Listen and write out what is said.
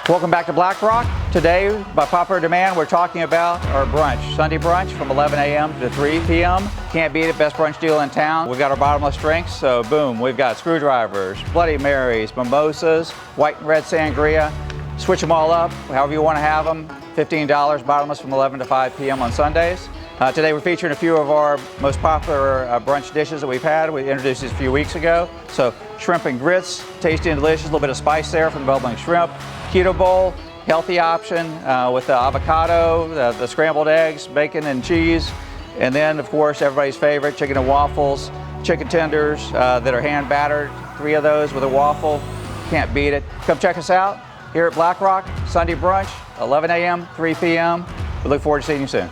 Welcome back to Black Rock. Today, by popular demand, we're talking about our brunch, Sunday brunch from 11 a.m. to 3 p.m. Can't beat it, best brunch deal in town. We've got our bottomless drinks, so boom, we've got screwdrivers, Bloody Marys, Mimosas, White Red Sangria. Switch them all up, however you want to have them. $15 bottomless from 11 to 5 p.m. on Sundays. Today we're featuring a few of our most popular brunch dishes that we've had. We introduced these a few weeks ago. So shrimp and grits, tasty and delicious, a little bit of spice there from the bubbling shrimp. Keto Bowl, healthy option with the avocado, the scrambled eggs, bacon and cheese. And then of course everybody's favorite, chicken and waffles, chicken tenders that are hand battered. 3 of those with a waffle, can't beat it. Come check us out here at Black Rock, Sunday brunch, 11 a.m., 3 p.m. We look forward to seeing you soon.